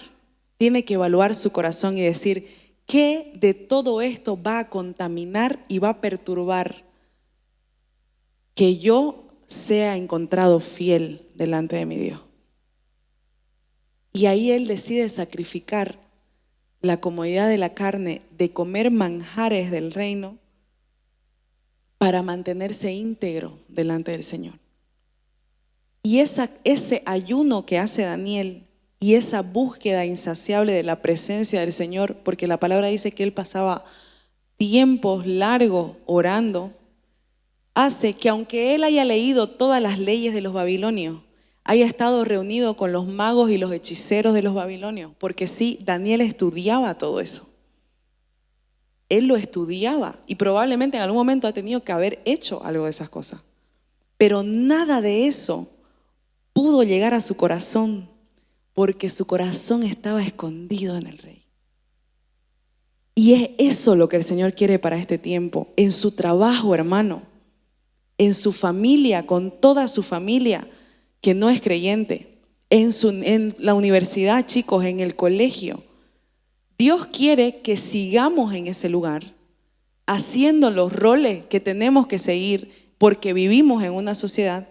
tiene que evaluar su corazón y decir, ¿qué de todo esto va a contaminar y va a perturbar que yo sea encontrado fiel delante de mi Dios? Y ahí él decide sacrificar la comodidad de la carne, de comer manjares del reino, para mantenerse íntegro delante del Señor. Y ese ayuno que hace Daniel y esa búsqueda insaciable de la presencia del Señor, porque la palabra dice que él pasaba tiempos largos orando, hace que aunque él haya leído todas las leyes de los babilonios, haya estado reunido con los magos y los hechiceros de los babilonios, porque sí, Daniel estudiaba todo eso. Él lo estudiaba y probablemente en algún momento ha tenido que haber hecho algo de esas cosas. Pero nada de eso pudo llegar a su corazón, porque su corazón estaba escondido en el Rey. Y es eso lo que el Señor quiere para este tiempo, en su trabajo, hermano, en su familia, con toda su familia que no es creyente, en la universidad, chicos, en el colegio. Dios quiere que sigamos en ese lugar, haciendo los roles que tenemos que seguir, porque vivimos en una sociedad,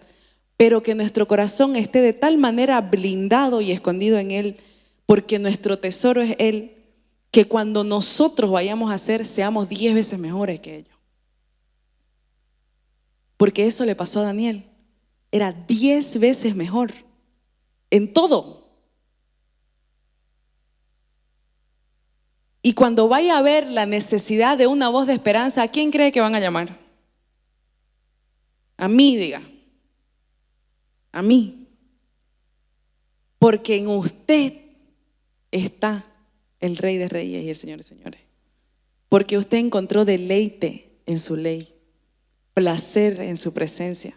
pero que nuestro corazón esté de tal manera blindado y escondido en Él, porque nuestro tesoro es Él, que cuando nosotros vayamos a hacer, seamos 10 veces mejores que ellos. Porque eso le pasó a Daniel. Era 10 veces mejor en todo. Y cuando vaya a ver la necesidad de una voz de esperanza, ¿a quién cree que van a llamar? A mí, diga. A mí. Porque en usted está el Rey de Reyes y el Señor de Señores. Porque usted encontró deleite en su ley, placer en su presencia.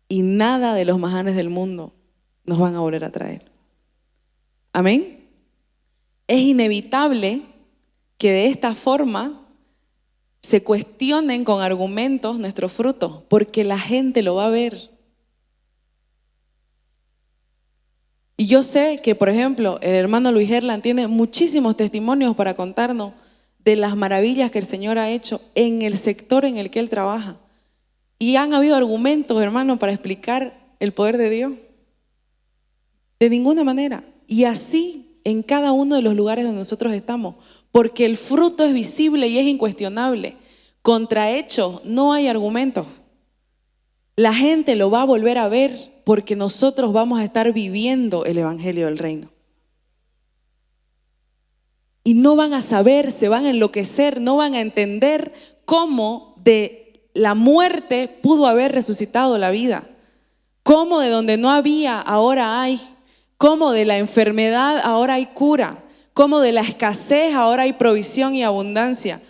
Y nada de los majanes del mundo nos van a volver a traer. Amén. Es inevitable que de esta forma se cuestionen con argumentos nuestros frutos, porque la gente lo va a ver. Y yo sé que, por ejemplo, el hermano Luis Herland tiene muchísimos testimonios para contarnos de las maravillas que el Señor ha hecho en el sector en el que él trabaja. Y han habido argumentos, hermano, para explicar el poder de Dios. De ninguna manera. Y así en cada uno de los lugares donde nosotros estamos. Porque el fruto es visible y es incuestionable. Contra hechos no hay argumentos. La gente lo va a volver a ver. Porque nosotros vamos a estar viviendo el evangelio del reino. Y no van a saber, se van a enloquecer, no van a entender cómo de la muerte pudo haber resucitado la vida. Cómo de donde no había, ahora hay. Cómo de la enfermedad ahora hay cura. Cómo de la escasez ahora hay provisión y abundancia.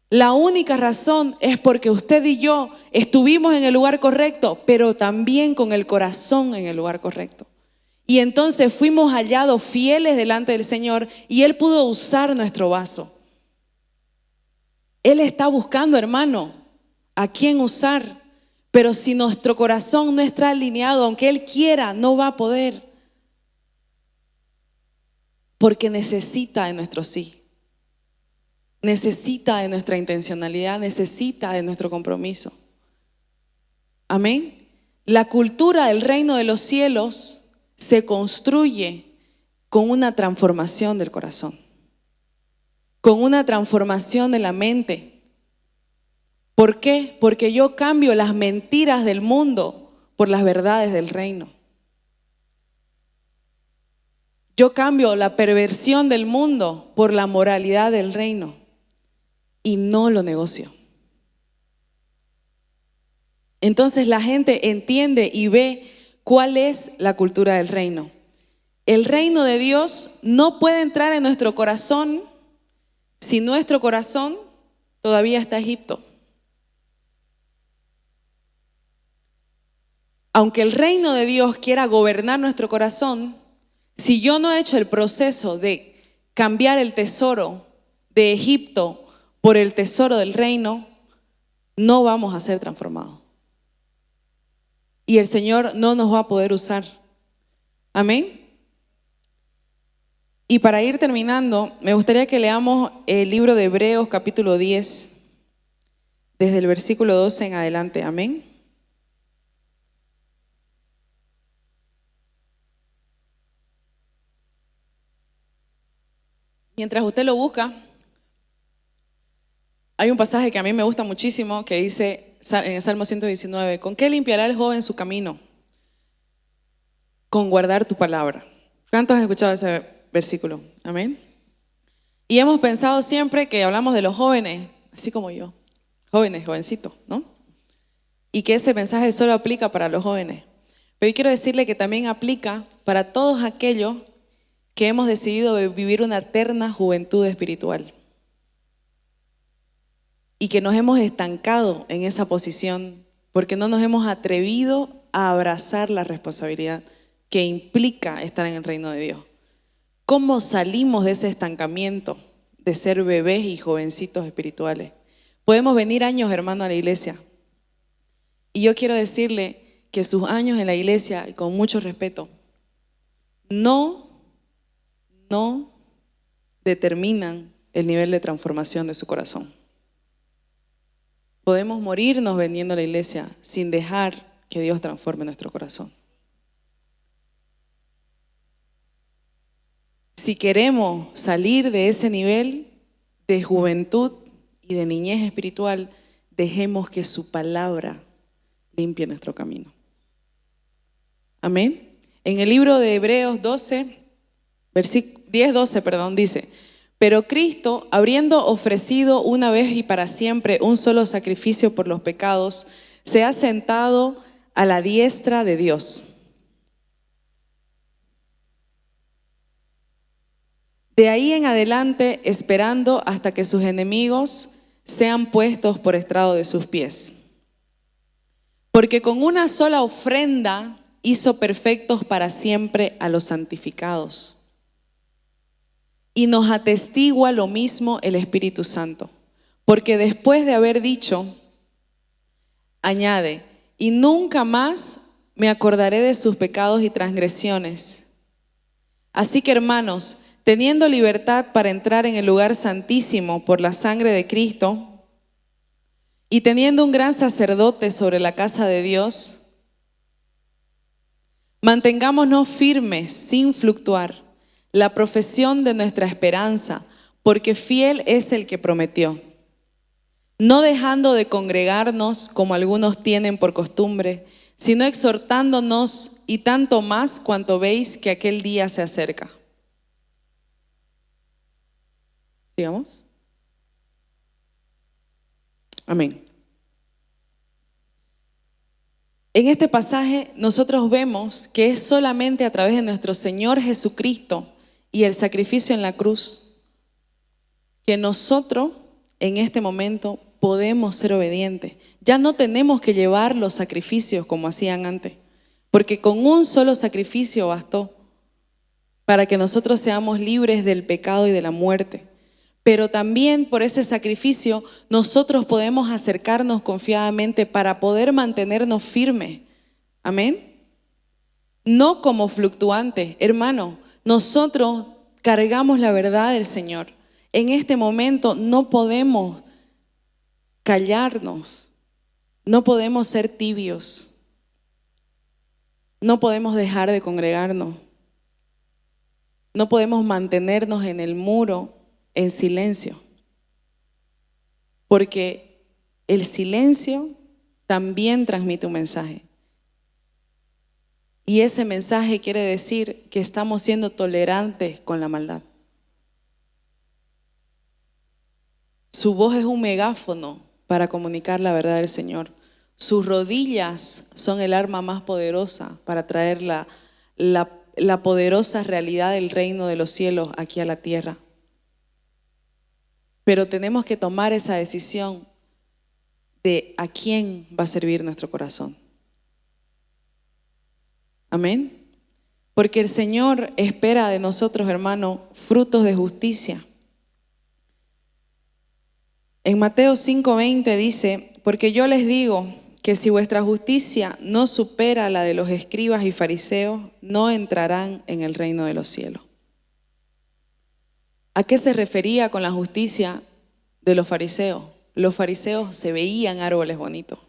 La única razón es porque usted y yo estuvimos en el lugar correcto, pero también con el corazón en el lugar correcto. Y entonces fuimos hallados fieles delante del Señor y Él pudo usar nuestro vaso. Él está buscando, hermano, a quién usar. Pero si nuestro corazón no está alineado, aunque Él quiera, no va a poder. Porque necesita de nuestro sí. Necesita de nuestra intencionalidad, necesita de nuestro compromiso. Amén. La cultura del reino de los cielos se construye con una transformación del corazón, con una transformación de la mente. ¿Por qué? Porque yo cambio las mentiras del mundo por las verdades del reino. Yo cambio la perversión del mundo por la moralidad del reino y no lo negocio. Entonces la gente entiende y ve cuál es la cultura del reino. El reino de Dios no puede entrar en nuestro corazón si nuestro corazón todavía está en Egipto. Aunque el reino de Dios quiera gobernar nuestro corazón, si yo no he hecho el proceso de cambiar el tesoro de Egipto por el tesoro del reino, no vamos a ser transformados. Y el Señor no nos va a poder usar. Amén. Y para ir terminando, me gustaría que leamos el libro de Hebreos capítulo 10, desde el versículo 12 en adelante. Amén. Mientras usted lo busca, hay un pasaje que a mí me gusta muchísimo que dice en el Salmo 119, ¿con qué limpiará el joven su camino? Con guardar tu palabra. ¿Cuántos han escuchado ese versículo? Amén. Y hemos pensado siempre que hablamos de los jóvenes, así como yo, jóvenes, jovencitos, ¿no? Y que ese mensaje solo aplica para los jóvenes. Pero yo quiero decirle que también aplica para todos aquellos que hemos decidido vivir una eterna juventud espiritual y que nos hemos estancado en esa posición porque no nos hemos atrevido a abrazar la responsabilidad que implica estar en el reino de Dios. ¿Cómo salimos de ese estancamiento de ser bebés y jovencitos espirituales? Podemos venir años, hermano, a la iglesia. Y yo quiero decirle que sus años en la iglesia, y con mucho respeto, no determinan el nivel de transformación de su corazón. Podemos morirnos vendiendo a la iglesia sin dejar que Dios transforme nuestro corazón. Si queremos salir de ese nivel de juventud y de niñez espiritual, dejemos que su palabra limpie nuestro camino. Amén. En el libro de Hebreos 10:12, dice: pero Cristo, habiendo ofrecido una vez y para siempre un solo sacrificio por los pecados, se ha sentado a la diestra de Dios. De ahí en adelante, esperando hasta que sus enemigos sean puestos por estrado de sus pies. Porque con una sola ofrenda hizo perfectos para siempre a los santificados. Y nos atestigua lo mismo el Espíritu Santo. Porque después de haber dicho, añade, y nunca más me acordaré de sus pecados y transgresiones. Así que, hermanos, teniendo libertad para entrar en el lugar santísimo por la sangre de Cristo, y teniendo un gran sacerdote sobre la casa de Dios, mantengámonos firmes sin fluctuar la profesión de nuestra esperanza, porque fiel es el que prometió. No dejando de congregarnos como algunos tienen por costumbre, sino exhortándonos, y tanto más cuanto veis que aquel día se acerca. Sigamos. Amén. En este pasaje nosotros vemos que es solamente a través de nuestro Señor Jesucristo y el sacrificio en la cruz que nosotros en este momento podemos ser obedientes. Ya no tenemos que llevar los sacrificios como hacían antes, porque con un solo sacrificio bastó para que nosotros seamos libres del pecado y de la muerte. Pero también por ese sacrificio nosotros podemos acercarnos confiadamente para poder mantenernos firmes. Amén. No como fluctuantes. Hermano, nosotros cargamos la verdad del Señor. En este momento no podemos callarnos, no podemos ser tibios, no podemos dejar de congregarnos, no podemos mantenernos en el muro en silencio, porque el silencio también transmite un mensaje. Y ese mensaje quiere decir que estamos siendo tolerantes con la maldad. Su voz es un megáfono para comunicar la verdad del Señor. Sus rodillas son el arma más poderosa para traer la poderosa realidad del reino de los cielos aquí a la tierra. Pero tenemos que tomar esa decisión de a quién va a servir nuestro corazón. Amén. Porque el Señor espera de nosotros, hermano, frutos de justicia. En Mateo 5:20 dice: porque yo les digo que si vuestra justicia no supera la de los escribas y fariseos, no entrarán en el reino de los cielos. ¿A qué se refería con la justicia de los fariseos? Los fariseos se veían árboles bonitos.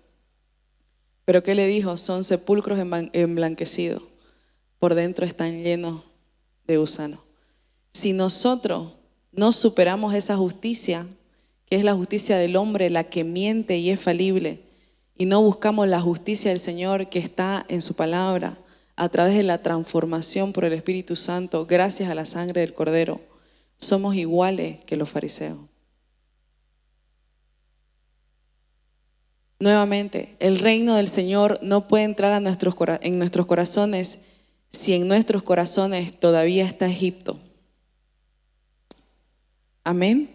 Pero ¿qué le dijo? Son sepulcros emblanquecidos. Por dentro están llenos de gusanos. Si nosotros no superamos esa justicia, que es la justicia del hombre, la que miente y es falible, y no buscamos la justicia del Señor que está en su palabra, a través de la transformación por el Espíritu Santo, gracias a la sangre del Cordero, somos iguales que los fariseos. Nuevamente, el reino del Señor no puede entrar en nuestros corazones si en nuestros corazones todavía está Egipto. Amén.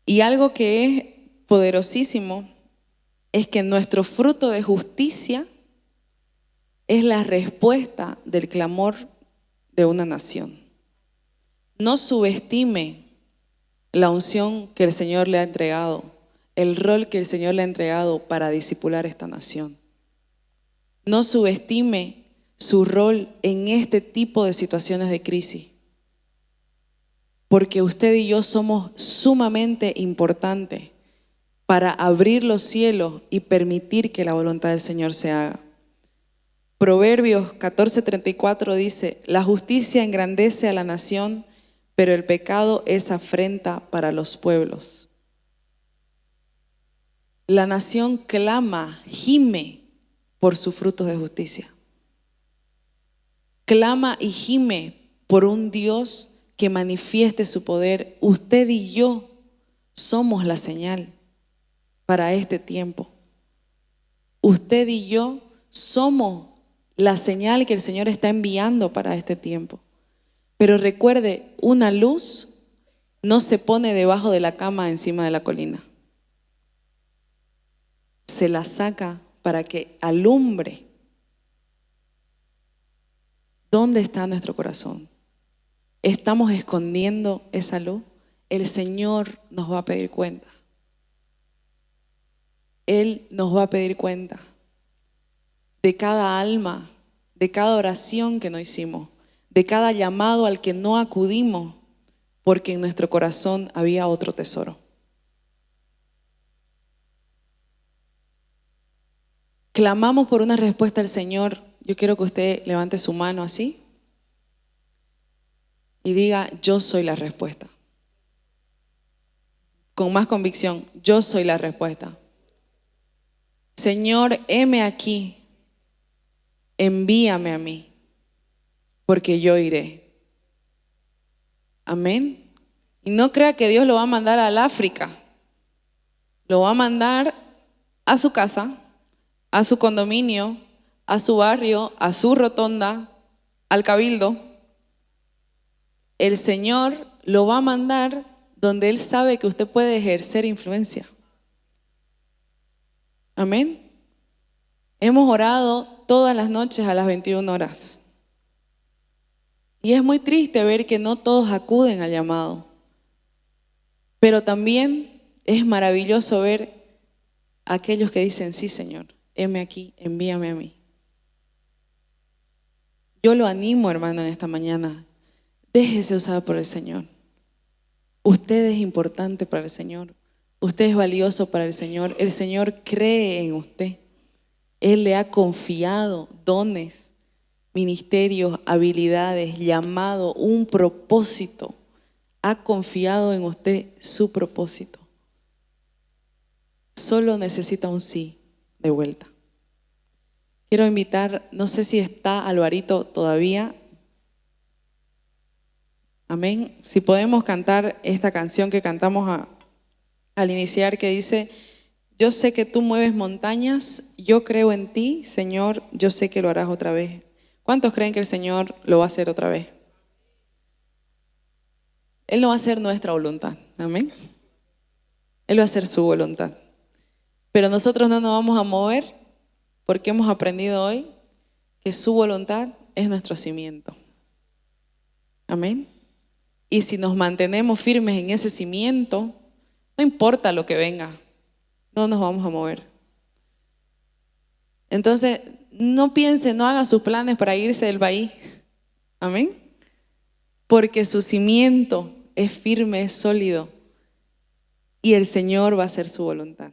Y algo que es poderosísimo es que nuestro fruto de justicia es la respuesta del clamor de una nación. No subestime la unción que el Señor le ha entregado, el rol que el Señor le ha entregado para discipular esta nación. No subestime su rol en este tipo de situaciones de crisis, porque usted y yo somos sumamente importantes para abrir los cielos y permitir que la voluntad del Señor se haga. Proverbios 14:34 dice: la justicia engrandece a la nación, pero el pecado es afrenta para los pueblos. La nación clama, gime por sus frutos de justicia. Clama y gime por un Dios que manifieste su poder. Usted y yo somos la señal para este tiempo. Usted y yo somos la señal que el Señor está enviando para este tiempo. Pero recuerde, una luz no se pone debajo de la cama encima de la colina. Se la saca para que alumbre. ¿Dónde está nuestro corazón? ¿Estamos escondiendo esa luz? El Señor nos va a pedir cuenta. Él nos va a pedir cuenta de cada alma, de cada oración que no hicimos, de cada llamado al que no acudimos, porque en nuestro corazón había otro tesoro. Clamamos por una respuesta al Señor. Yo quiero que usted levante su mano así y diga: yo soy la respuesta. Con más convicción: yo soy la respuesta. Señor, heme aquí, envíame a mí, porque yo iré. Amén. Y no crea que Dios lo va a mandar al África, lo va a mandar a su casa, a su condominio, a su barrio, a su rotonda, al cabildo. El Señor lo va a mandar donde Él sabe que usted puede ejercer influencia. Amén. Hemos orado todas las noches a las 21 horas. Y es muy triste ver que no todos acuden al llamado. Pero también es maravilloso ver a aquellos que dicen, sí, Señor, heme aquí, envíame a mí. Yo lo animo, hermano, en esta mañana. Déjese usar por el Señor. Usted es importante para el Señor. Usted es valioso para el Señor. El Señor cree en usted. Él le ha confiado dones, ministerios, habilidades, llamado, un propósito. Ha confiado en usted su propósito. Solo necesita un sí de vuelta. Quiero invitar, no sé si está Alvarito todavía. Amén. Si podemos cantar esta canción que cantamos al iniciar, que dice: yo sé que tú mueves montañas, yo creo en ti, Señor, yo sé que lo harás otra vez. ¿Cuántos creen que el Señor lo va a hacer otra vez? Él no va a hacer nuestra voluntad, amén. Él va a hacer su voluntad. Pero nosotros no nos vamos a mover porque hemos aprendido hoy que su voluntad es nuestro cimiento. Amén. Y si nos mantenemos firmes en ese cimiento, no importa lo que venga, no nos vamos a mover. Entonces, no piense, no haga sus planes para irse del país. Amén. Porque su cimiento es firme, es sólido. Y el Señor va a hacer su voluntad.